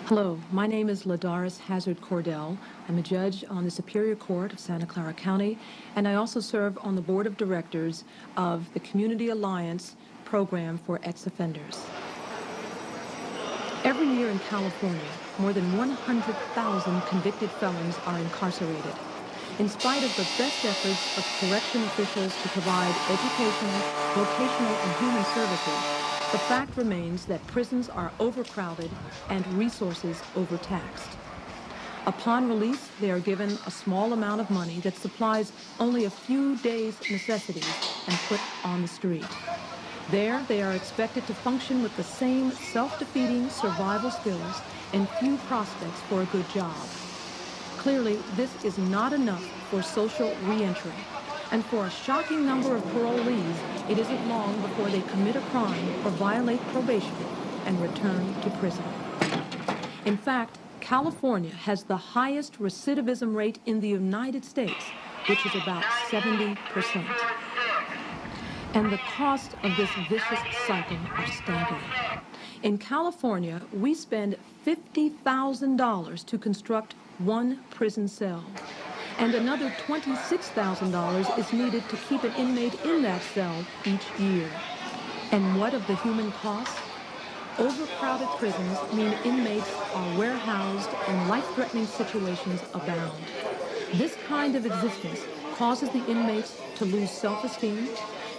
Hello, my name is Ladaris Hazard Cordell. I'm a judge on the Superior Court of Santa Clara County, and I also serve on the board of directors of the Community Alliance Program for Ex-Offenders. Every year in California, more than 100,000 convicted felons are incarcerated. In spite of the best efforts of correction officials to provide educational, vocational, and human services, the fact remains that prisons are overcrowded and resources overtaxed. Upon release, they are given a small amount of money that supplies only a few days' necessities and put on the street. There, they are expected to function with the same self-defeating survival skills and few prospects for a good job. Clearly, this is not enough for social reentry. And for a shocking number of parolees, it isn't long before they commit a crime or violate probation and return to prison. In fact, California has the highest recidivism rate in the United States, which is about 70%. And the cost of this vicious cycle are staggering. In California, we spend $50,000 to construct one prison cell, and another $26,000 is needed to keep an inmate in that cell each year. And what of the human cost? Overcrowded prisons mean inmates are warehoused and life-threatening situations abound. This kind of existence causes the inmates to lose self-esteem,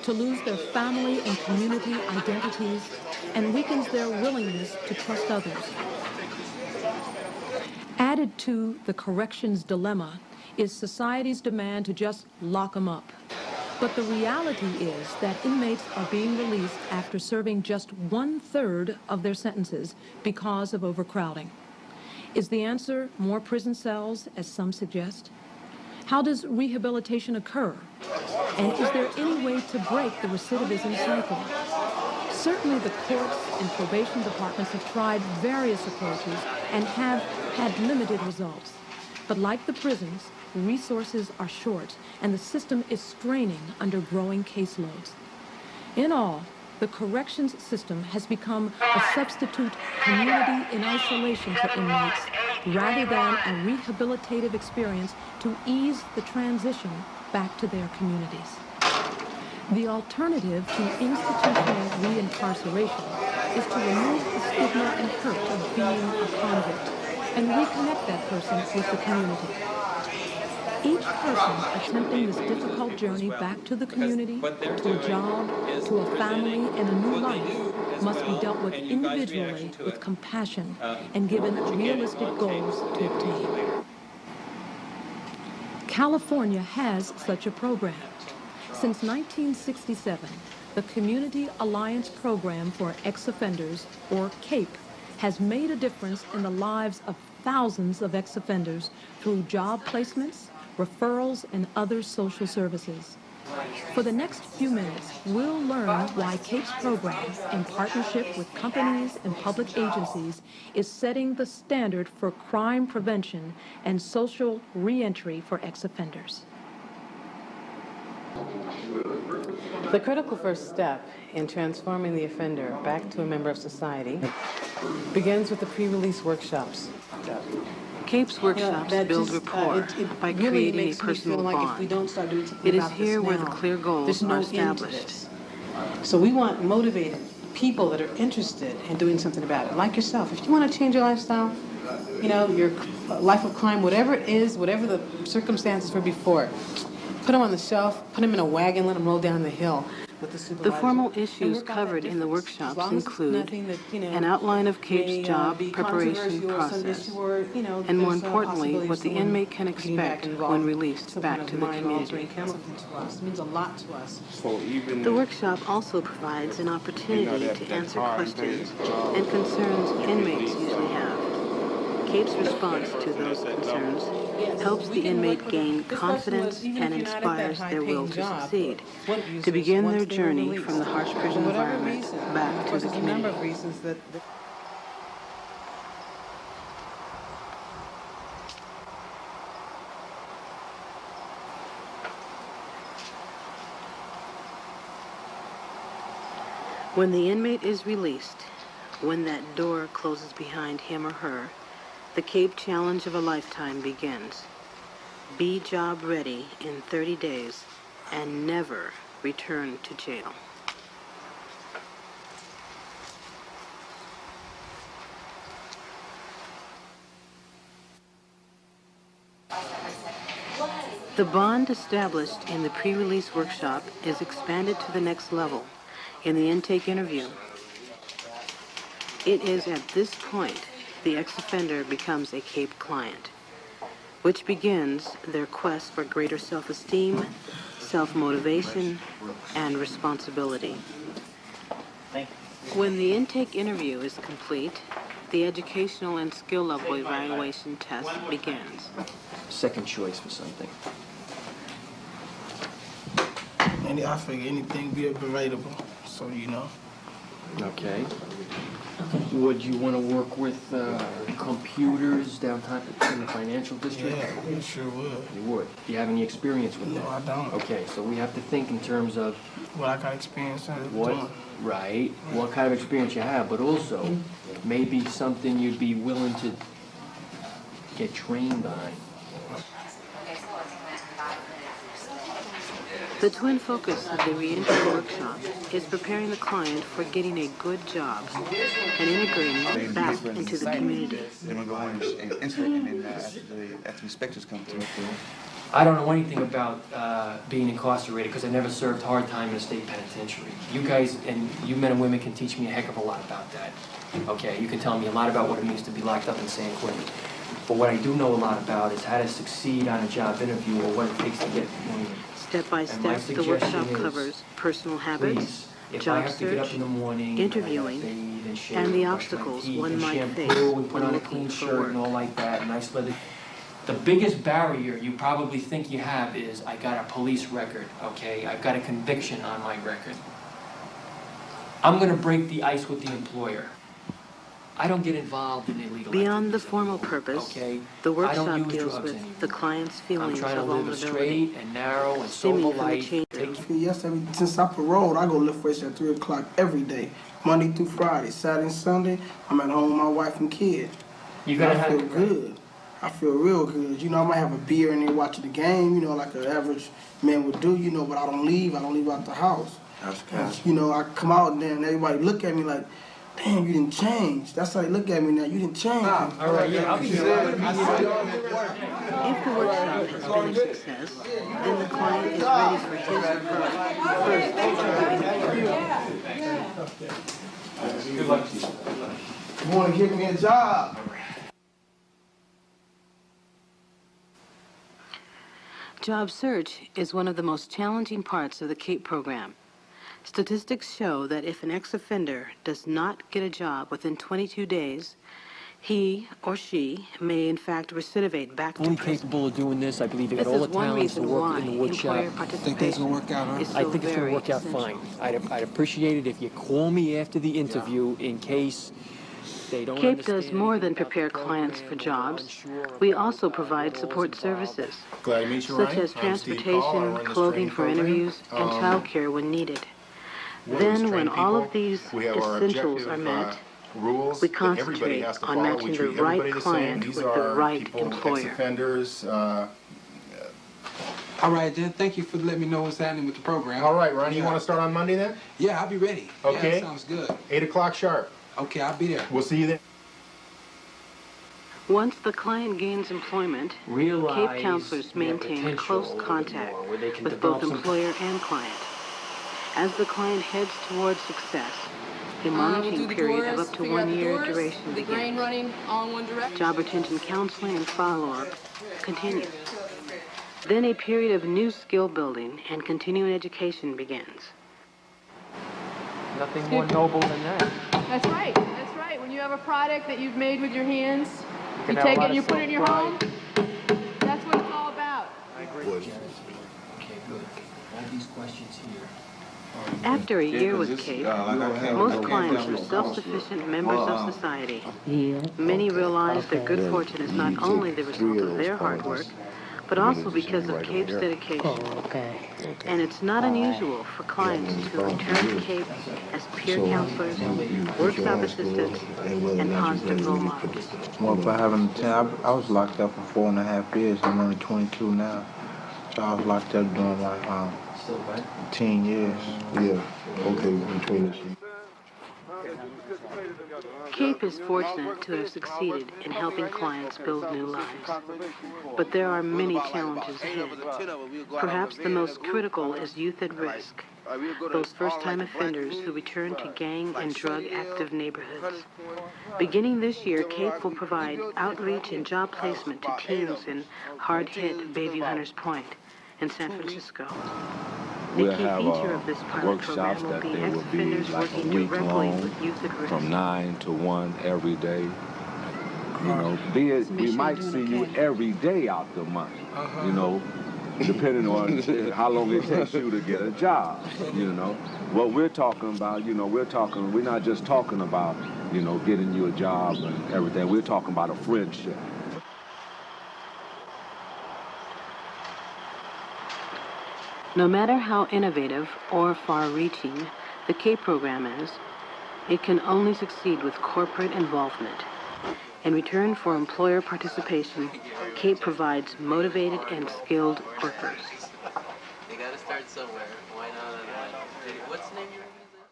to lose their family and community identities, and weakens their willingness to trust others. Added to the corrections dilemma is society's demand to just lock them up. But the reality is that inmates are being released after serving just 1/3 of their sentences because of overcrowding. Is the answer more prison cells, as some suggest? How does rehabilitation occur? And is there any way to break the recidivism cycle? Certainly the courts and probation departments have tried various approaches and have had limited results. But like the prisons, resources are short, and the system is straining under growing caseloads. In all, the corrections system has become a substitute community in isolation for inmates, rather than a rehabilitative experience to ease the transition back to their communities. The alternative to institutional reincarceration is to remove the stigma and hurt of being a convict and reconnect that person with the community. Each person attempting this difficult journey back to the community, to a job, to a family, and a new life must be dealt with individually with compassion and given realistic goals to obtain. California has such a program. Since 1967, the Community Alliance Program for Ex-Offenders, or CAPE, has made a difference in the lives of thousands of ex-offenders through job placements, referrals, and other social services. For the next few minutes, we'll learn why CAPE's program, in partnership with companies and public agencies, is setting the standard for crime prevention and social reentry for ex-offenders. The critical first step in transforming the offender back to a member of society begins with the pre-release workshops. CAPE's workshops build rapport by creating a personal bond. It is here where the clear goals are established. So we want motivated people that are interested in doing something about it, like yourself. If you want to change your lifestyle, your life of crime, whatever it is, whatever the circumstances were before, put them on the shelf, put them in a wagon, let them roll down the hill with the supervisor. The formal issues covered in the workshops include an outline of CAPE's job preparation process, and more importantly, what the inmate can expect when released back to the community. It means a lot to us. The workshop also provides an opportunity to answer questions and concerns inmates usually have. CAPE's response to those concerns helps the inmate gain confidence and inspires their will to succeed, to begin their journey from the harsh prison environment back to the community. When the inmate is released, When that door closes behind him or her, the CAPE challenge of a lifetime begins. Be job ready in 30 days and never return to jail. The bond established in the pre-release workshop is expanded to the next level in the intake interview. It is at this point the ex-offender becomes a CAPE client, which begins their quest for greater self-esteem, self-motivation, and responsibility. When the intake interview is complete, the educational and skill level evaluation test begins. Second choice for something. I figure anything be available, so you know. Okay. Would you want to work with computers downtown in the financial district? Yeah, you sure would. You would. Do you have any experience with that? No, I don't. Okay, so we have to think in terms of What I got experience in what, doing. right, what kind of experience you have, but also maybe something you'd be willing to get trained on. The twin focus of the reentry workshop is preparing the client for getting a good job and integrating back into the community. Then we'll go on and insert, and then after the inspectors come through. I don't know anything about being incarcerated because I never served hard time in a state penitentiary. You guys and you men and women can teach me a heck of a lot about that. Okay, you can tell me a lot about what it means to be locked up in San Quentin. But what I do know a lot about is how to succeed on a job interview or what it takes to get employment. Step by step, the workshop covers personal habits, job search, interviewing, and the obstacles one might face when looking for work. And all like that, nice leather. The biggest barrier you probably think you have is I got a police record, okay? I've got a conviction on my record. I'm gonna break the ice with the employer. I don't get involved in illegal Beyond the activities formal anymore, purpose, okay? the I don't workshop use deals drugs with anymore. the client's I'm feelings trying to of live a vulnerability, straight and narrow and sober stemming from the life. change. Yes, since I paroled, I go lift weights at 3 o'clock every day, Monday through Friday. Saturday and Sunday, I'm at home with my wife and kid. You gotta I have feel good. I feel real good. You know, I might have a beer in there watching the game, you know, like an average man would do, you know, but I don't leave out the house. You know, I come out and then everybody look at me like, damn, you didn't change. That's how they look at me now. You didn't change. All right, yeah, I'll be here. If the workshop has been a success, then the client is ready for his or her first interview. You want to give me a job? Job search is one of the most challenging parts of the CAPE program. Statistics show that if an ex-offender does not get a job within 22 days, he or she may in fact recidivate back to Fully prison. capable of doing this. I believe you This got all is the one talents to reason work why in the wood shop. employer participation is so I think it's going very to work out essential. fine. I'd appreciate it if you call me after the interview in case they don't CAPE does understand more anything than about the prepare clients program for or they're jobs. unsure We about also the provide laws support involved. services, Glad to meet you, such Ryan. as I'm Steve Paul. I transportation, run this clothing training for program. interviews, and childcare when needed. What is Then, when train all of people? these We have our essentials objective, are met, rules we that everybody concentrate has to on follow. matching We the treat right everybody the same. client These with the are right people, employer. ex-offenders. All right, then. Thank you for letting me know what's happening with the program. All right, Ronnie, you want to start on Monday then? Yeah, I'll be ready. Okay. Yeah, that sounds good. 8 o'clock sharp. Okay, I'll be there. We'll see you then. Once the client gains employment, CAPE counselors maintain close contact with both employer and client. As the client heads towards success, a monitoring period of up to 1 year duration begins. Running all in one direction. Job retention counseling and follow-up continues. Then a period of new skill building and continuing education begins. Nothing more noble than that. That's right. That's right. When you have a product that you've made with your hands, you have take a it lot and you of put it in your home. self-pride. That's what it's all about. Okay, good. All these questions here. After a year with CAPE, most clients are self-sufficient members of society. Many realize their good fortune is not only the result of their hard work, but also because of CAPE's dedication. And it's not unusual for clients to return to CAPE as peer counselors, workshop assistants, and positive role models. Well, for having 10, I was locked up for 4.5 years. I'm only 22 now. So I was locked up during my 10 years. Yeah, okay, between us. CAPE is fortunate to have succeeded in helping clients build new lives. But there are many challenges ahead. Perhaps the most critical is youth at risk, those first-time offenders who return to gang and drug-active neighborhoods. Beginning this year, CAPE will provide outreach and job placement to teens in hard-hit Bayview Hunters Point in San Francisco. We'll A key have feature of this pilot workshops program will that be they will be ex-offenders like a working week directly long, with youth at risk. from 9 to 1 every day. You know, be it, we might see you every day out the month, you know, depending on how long it takes you to get a job, you know. What we're talking about, you know, we're not just talking about, you know, getting you a job and everything. We're talking about a friendship. No matter how innovative or far-reaching the CAPE program is, it can only succeed with corporate involvement. In return for employer participation, CAPE provides motivated and skilled workers. You gotta start somewhere. Why not? What's the name of your organization?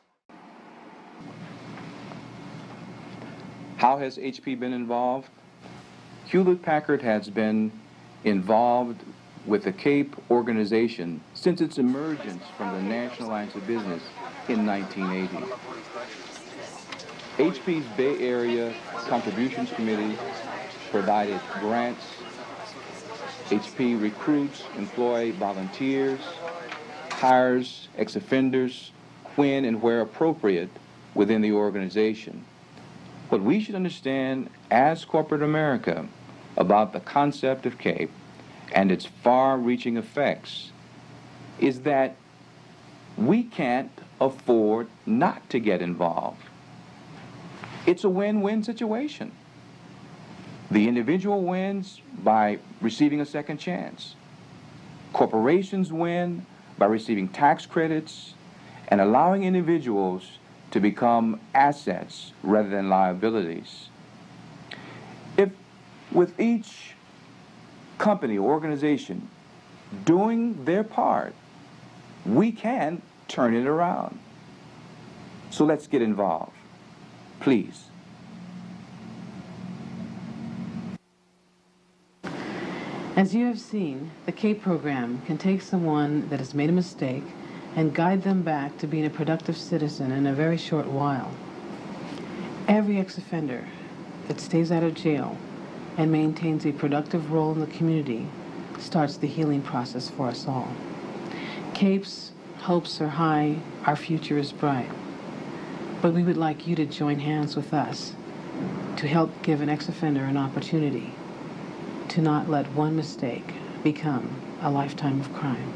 How has HP been involved? Hewlett-Packard has been involved with the CAPE organization since its emergence from the National Alliance of Business in 1980. HP's Bay Area Contributions Committee provided grants. HP recruits, employs volunteers, hires ex-offenders when and where appropriate within the organization. What we should understand as corporate America about the concept of CAPE and its far-reaching effects is that we can't afford not to get involved. It's a win-win situation. The individual wins by receiving a second chance. Corporations win by receiving tax credits and allowing individuals to become assets rather than liabilities. If with each company or organization doing their part, we can turn it around. So let's get involved, please. As you have seen, the CAPE program can take someone that has made a mistake and guide them back to being a productive citizen in a very short while. Every ex-offender that stays out of jail and maintains a productive role in the community starts the healing process for us all. CAPE's hopes are high, our future is bright. But we would like you to join hands with us to help give an ex-offender an opportunity to not let one mistake become a lifetime of crime.